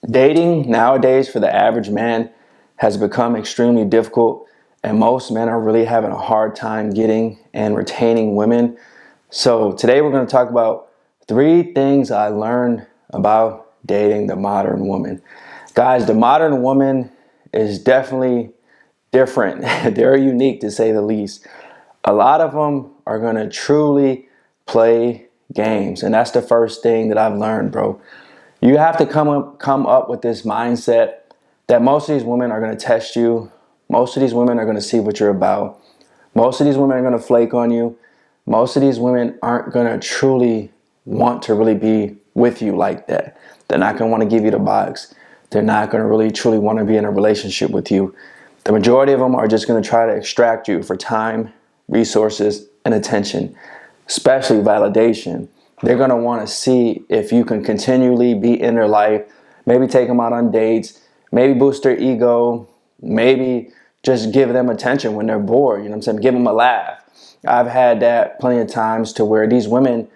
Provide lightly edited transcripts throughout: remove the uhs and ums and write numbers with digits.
Dating nowadays for the average man has become extremely difficult, and most men are really having a hard time getting and retaining women. So, today we're going to talk about 3 things I learned about dating the modern woman. Guys, the modern woman is definitely different. They're unique to say the least. A lot of them are going to truly play games, and that's the first thing that I've learned, bro. You have to come up with this mindset that most of these women are going to test you. Most of these women are going to see what you're about. Most of these women are going to flake on you. Most of these women aren't going to truly want to really be with you like that. They're not going to want to give you the box. They're not going to really truly want to be in a relationship with you. The majority of them are just going to try to extract you for time, resources, and attention, especially validation. They're going to want to see if you can continually be in their life, maybe take them out on dates, maybe boost their ego, maybe just give them attention when they're bored, you know what I'm saying? Give them a laugh. I've had that plenty of times to where these women,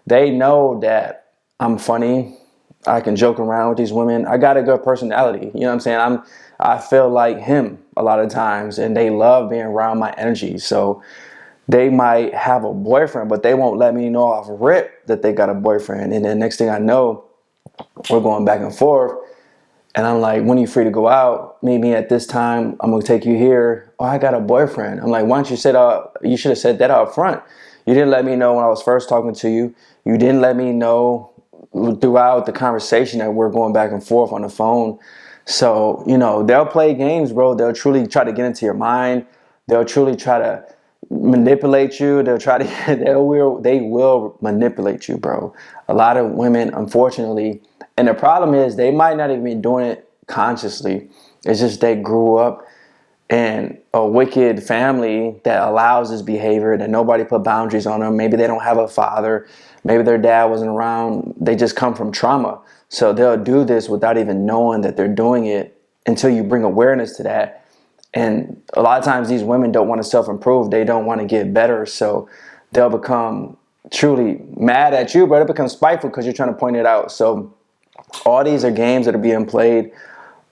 they know that I'm funny. I can joke around with these women. I got a good personality, you know what I'm saying? I feel like him a lot of times, and they love being around my energy. So they might have a boyfriend, but they won't let me know off rip that they got a boyfriend. And then next thing I know, we're going back and forth. And I'm like, when are you free to go out? Meet me at this time. I'm going to take you here. Oh, I got a boyfriend. I'm like, why don't you you should have said that out front. You didn't let me know when I was first talking to you. You didn't let me know throughout the conversation that we're going back and forth on the phone. So, they'll play games, bro. They'll truly try to get into your mind. They'll truly try to manipulate you. They will manipulate you, bro. A lot of women, unfortunately, and the problem is they might not even be doing it consciously. It's just they grew up in a wicked family that allows this behavior, that nobody put boundaries on them. Maybe they don't have a father. Maybe their dad wasn't around. They just come from trauma. So they'll do this without even knowing that they're doing it until you bring awareness to that. And a lot of times these women don't want to self-improve. They don't want to get better. So they'll become truly mad at you, but it becomes spiteful because you're trying to point it out. So all these are games that are being played.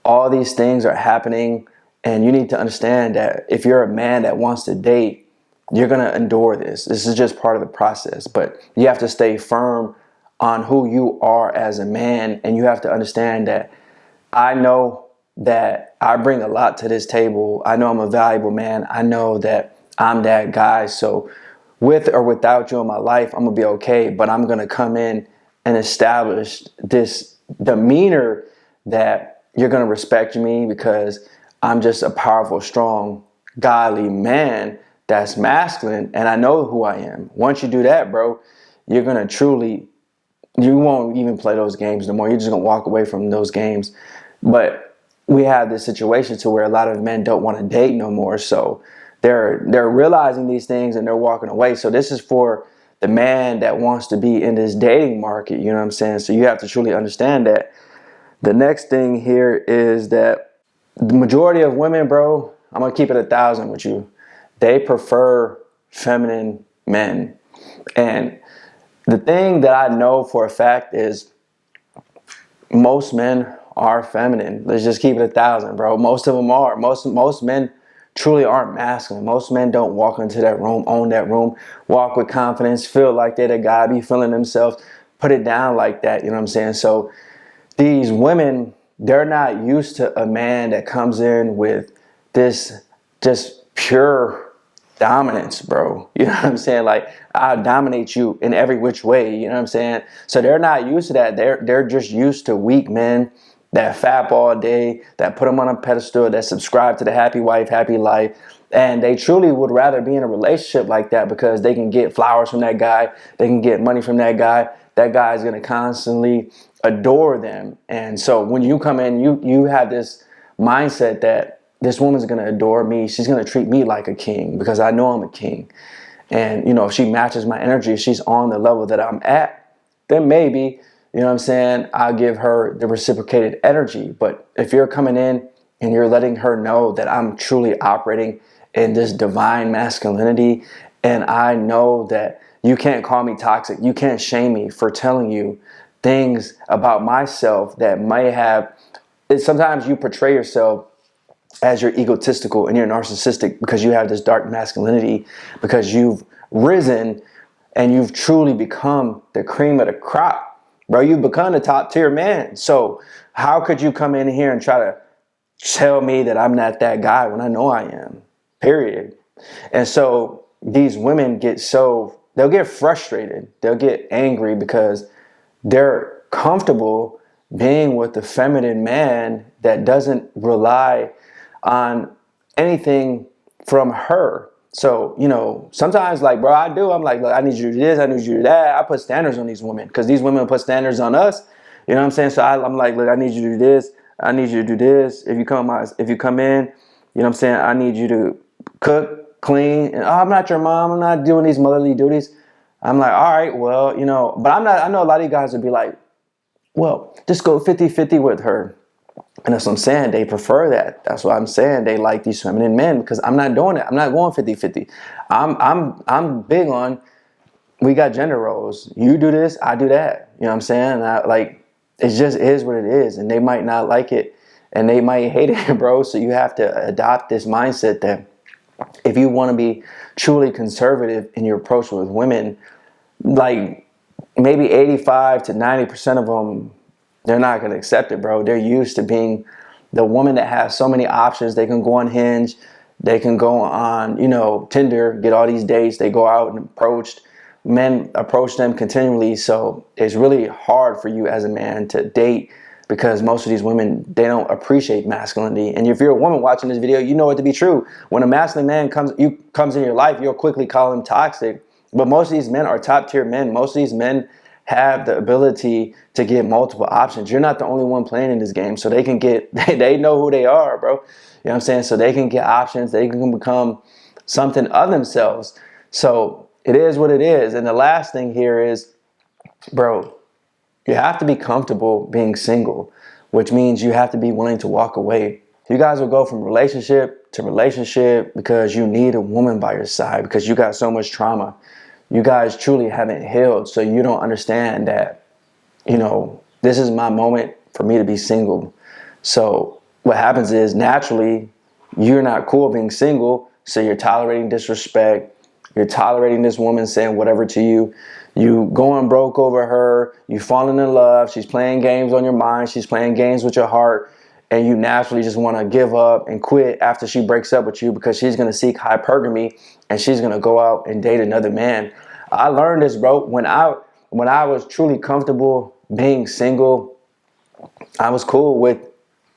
All these things are happening. And you need to understand that if you're a man that wants to date, you're going to endure this. This is just part of the process. But you have to stay firm on who you are as a man. And you have to understand that I know that I bring a lot to this table. I know I'm a valuable man. I know that I'm that guy. So with or without you in my life, I'm going to be okay. But I'm going to come in and establish this demeanor that you're going to respect me because I'm just a powerful, strong, godly man that's masculine. And I know who I am. Once you do that, bro, you're going to you won't even play those games no more. You're just going to walk away from those games. But we have this situation to where a lot of men don't want to date no more. So they're realizing these things and they're walking away. So this is for the man that wants to be in this dating market. You know what I'm saying? So you have to truly understand that. The next thing here is that the majority of women, bro, I'm going to keep it 1,000 with you. They prefer feminine men. And the thing that I know for a fact is most men are feminine. Let's just keep it 1,000, bro. Most of them are. Most men truly aren't masculine. Most men don't walk into that room, own that room, walk with confidence, feel like they're the guy, be feeling themselves, put it down like that. You know what I'm saying? So these women, they're not used to a man that comes in with this just pure dominance, bro. You know what I'm saying? Like, I'll dominate you in every which way. You know what I'm saying? So they're not used to that. They're just used to weak men that fap all day, that put them on a pedestal, that subscribe to the happy wife, happy life. And they truly would rather be in a relationship like that because they can get flowers from that guy. They can get money from that guy. That guy is going to constantly adore them. And so when you come in, you have this mindset that this woman's going to adore me. She's going to treat me like a king because I know I'm a king. And, if she matches my energy, if she's on the level that I'm at, then maybe, you know what I'm saying, I'll give her the reciprocated energy. But if you're coming in and you're letting her know that I'm truly operating in this divine masculinity, and I know that you can't call me toxic, you can't shame me for telling you things about myself that might have, sometimes you portray yourself as you're egotistical and you're narcissistic because you have this dark masculinity, because you've risen and you've truly become the cream of the crop, bro. You've become the top tier man. So how could you come in here and try to tell me that I'm not that guy when I know I am, period? And so these women they'll get frustrated. They'll get angry because they're comfortable being with the feminine man that doesn't rely on anything from her. So, sometimes like, bro, I'm like, look, I need you to do this, I need you to do that. I put standards on these women because these women put standards on us. You know what I'm saying? So I'm like, look, I need you to do this. I need you to do this. If you come in, you know what I'm saying? I need you to cook, clean. And, I'm not your mom. I'm not doing these motherly duties. I'm like, all right, well, but I know a lot of you guys would be like, well, just go 50-50 with her. And that's what I'm saying. They prefer that. That's what I'm saying. They like these feminine men because I'm not doing it. I'm not going 50-50. I'm big on, we got gender roles. You do this, I do that. You know what I'm saying? It just is what it is. And they might not like it and they might hate it, bro. So you have to adopt this mindset that if you want to be truly conservative in your approach with women, like maybe 85 to 90% of them, they're not going to accept it, bro. They're used to being the woman that has so many options. They can go on Hinge. They can go on, Tinder, get all these dates. They go out and men approach them continually. So it's really hard for you as a man to date because most of these women, they don't appreciate masculinity. And if you're a woman watching this video, you know it to be true. When a masculine man comes in your life, you'll quickly call him toxic. But most of these men are top tier men. Most of these men have the ability to get multiple options. You're not the only one playing in this game. So they know who they are, bro. You know what I'm saying? So they can get options. They can become something of themselves. So it is what it is. And the last thing here is, bro, you have to be comfortable being single, which means you have to be willing to walk away. You guys will go from relationship to relationship because you need a woman by your side because you got so much trauma. You guys truly haven't healed, so you don't understand that, this is my moment for me to be single. So what happens is naturally you're not cool being single, so you're tolerating disrespect. You're tolerating this woman saying whatever to you. You going broke over her. You falling in love. She's playing games on your mind. She's playing games with your heart. And you naturally just want to give up and quit after she breaks up with you because she's going to seek hypergamy and she's going to go out and date another man. I learned this, bro. When I was truly comfortable being single, I was cool with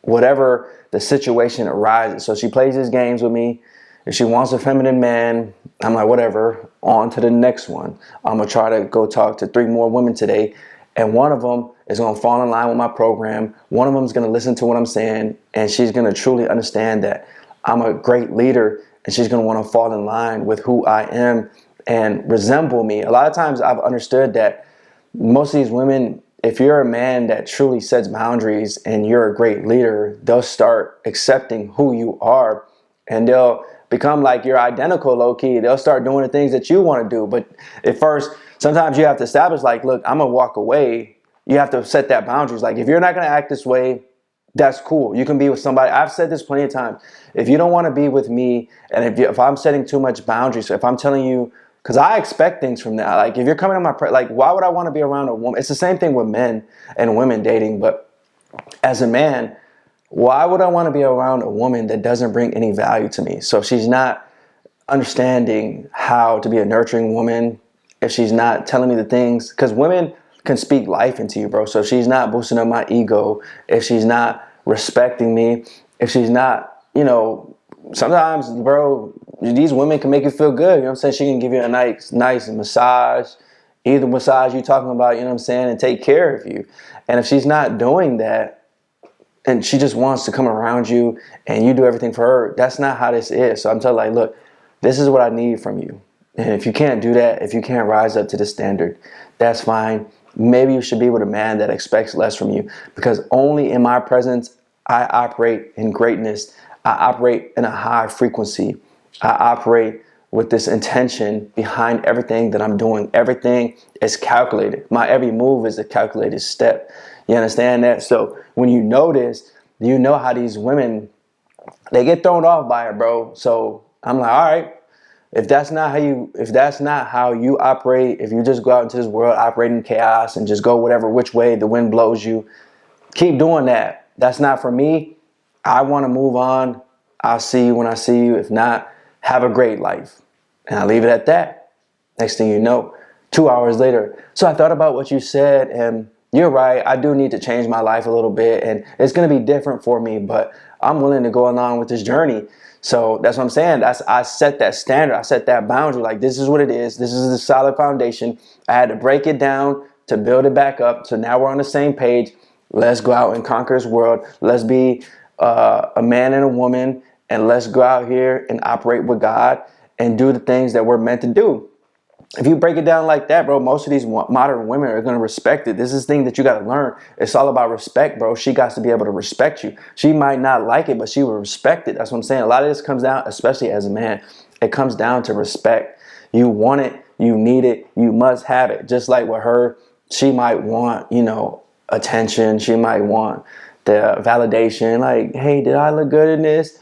whatever the situation arises. So she plays these games with me. If she wants a feminine man, I'm like, whatever, on to the next one. I'm going to try to go talk to 3 more women today. And one of them is going to fall in line with my program. One of them is going to listen to what I'm saying. And she's going to truly understand that I'm a great leader. And she's going to want to fall in line with who I am and resemble me. A lot of times I've understood that most of these women, if you're a man that truly sets boundaries and you're a great leader, they'll start accepting who you are. And they'll become like you're identical, low-key. They'll start doing the things that you want to do. But at first, sometimes you have to establish, like, look, I'm going to walk away. You have to set that boundaries. Like, if you're not going to act this way, that's cool. You can be with somebody. I've said this plenty of times. If you don't want to be with me, and if I'm setting too much boundaries, if I'm telling you, because I expect things from that. Like, if you're coming to like, why would I want to be around a woman? It's the same thing with men and women dating. But as a man, why would I want to be around a woman that doesn't bring any value to me? So if she's not understanding how to be a nurturing woman, if she's not telling me the things, because women can speak life into you, bro. So if she's not boosting up my ego, if she's not respecting me, if she's not, sometimes, bro, these women can make you feel good. You know what I'm saying? She can give you a nice massage, either massage you talking about, you know what I'm saying, and take care of you. And if she's not doing that, and she just wants to come around you and you do everything for her, that's not how this is. So I'm telling like, look, this is what I need from you. And if you can't do that, if you can't rise up to the standard, that's fine. Maybe you should be with a man that expects less from you, because only in my presence, I operate in greatness. I operate in a high frequency. I operate with this intention behind everything that I'm doing. Everything is calculated. My every move is a calculated step. You understand that? So when you know this, you know how these women, they get thrown off by it, bro. So I'm like, all right, if that's not how you operate, if you just go out into this world operating chaos and just go whatever which way the wind blows you, keep doing that. That's not for me. I want to move on. I'll see you when I see you. If not, have a great life. And I leave it at that. Next thing you know, 2 hours later. So I thought about what you said, and you're right. I do need to change my life a little bit, and it's going to be different for me, but I'm willing to go along with this journey. So that's what I'm saying. I set that standard. I set that boundary. Like, this is what it is. This is the solid foundation. I had to break it down to build it back up. So now we're on the same page. Let's go out and conquer this world. Let's be a man and a woman, and let's go out here and operate with God and do the things that we're meant to do. If you break it down like that, bro, most of these modern women are going to respect it. This is the thing that you got to learn. It's all about respect, bro. She got to be able to respect you. She might not like it, but she will respect it. That's what I'm saying. A lot of this comes down, especially as a man, it comes down to respect. You want it, you need it, you must have it. Just like with her, she might want, attention. She might want the validation. Like, hey, did I look good in this?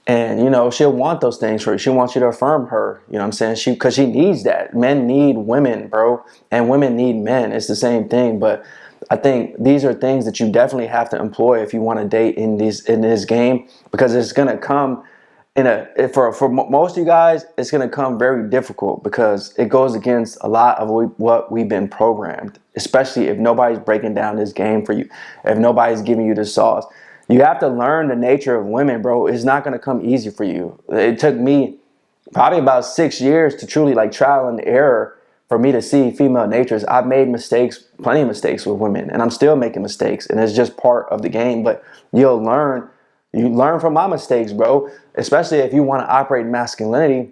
And, she'll want those things for you. She wants you to affirm her. You know what I'm saying? Because she needs that. Men need women, bro. And women need men. It's the same thing. But I think these are things that you definitely have to employ if you want to date in this game. Because it's going to come for most of you guys, it's going to come very difficult because it goes against a lot of what we've been programmed. Especially if nobody's breaking down this game for you. If nobody's giving you the sauce. You have to learn the nature of women, bro. It's not going to come easy for you. It took me probably about 6 years to truly trial and error for me to see female natures. I've made mistakes, plenty of mistakes with women, and I'm still making mistakes, and it's just part of the game. But you learn from my mistakes, bro, especially if you want to operate masculinity.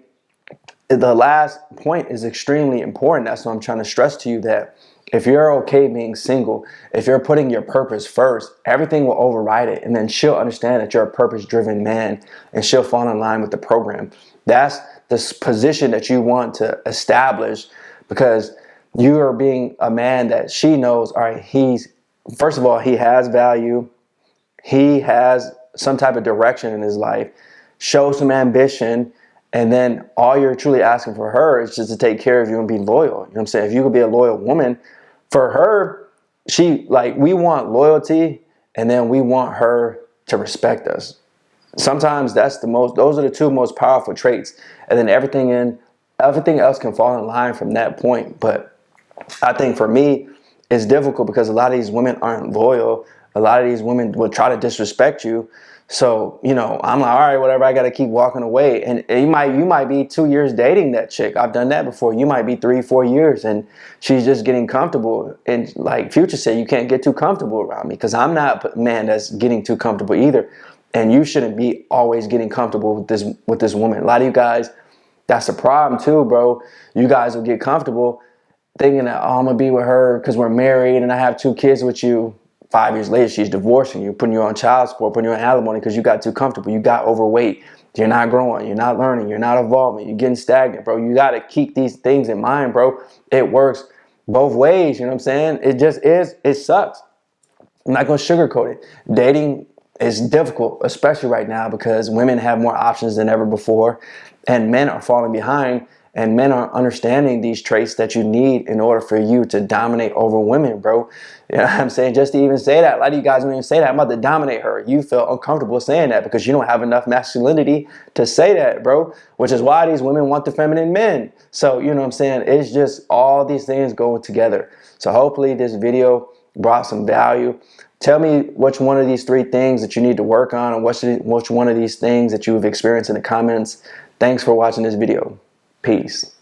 The last point is extremely important. That's what I'm trying to stress to you, that if you're okay being single, if you're putting your purpose first, everything will override it. And then she'll understand that you're a purpose-driven man, and she'll fall in line with the program. That's the position that you want to establish, because you are being a man that she knows, all right, first of all, he has value. He has some type of direction in his life, show some ambition. And then all you're truly asking for her is just to take care of you and be loyal. You know what I'm saying? If you could be a loyal woman, for her, we want loyalty, and then we want her to respect us. Sometimes those are the two most powerful traits. And then everything else can fall in line from that point. But I think for me, it's difficult because a lot of these women aren't loyal. A lot of these women will try to disrespect you. So, I'm like, all right, whatever, I got to keep walking away. And you might be 2 years dating that chick. I've done that before. You might be 3-4 years and she's just getting comfortable. And like Future said, you can't get too comfortable around me, because I'm not a man that's getting too comfortable either. And you shouldn't be always getting comfortable with this woman. A lot of you guys, that's a problem too, bro. You guys will get comfortable thinking that, I'm going to be with her because we're married and I have 2 kids with you. 5 years later, she's divorcing you, putting you on child support, putting you on alimony because you got too comfortable. You got overweight. You're not growing. You're not learning. You're not evolving. You're getting stagnant, bro. You got to keep these things in mind, bro. It works both ways. You know what I'm saying? It just is. It sucks. I'm not going to sugarcoat it. Dating is difficult, especially right now, because women have more options than ever before, and men are falling behind. And men aren't understanding these traits that you need in order for you to dominate over women, bro. You know what I'm saying? Just to even say that. A lot of you guys don't even say that. I'm about to dominate her. You feel uncomfortable saying that because you don't have enough masculinity to say that, bro. Which is why these women want the feminine men. So, you know what I'm saying? It's just all these things go together. So hopefully this video brought some value. Tell me which one of these 3 things that you need to work on, and which one of these things that you've experienced in the comments. Thanks for watching this video. Peace.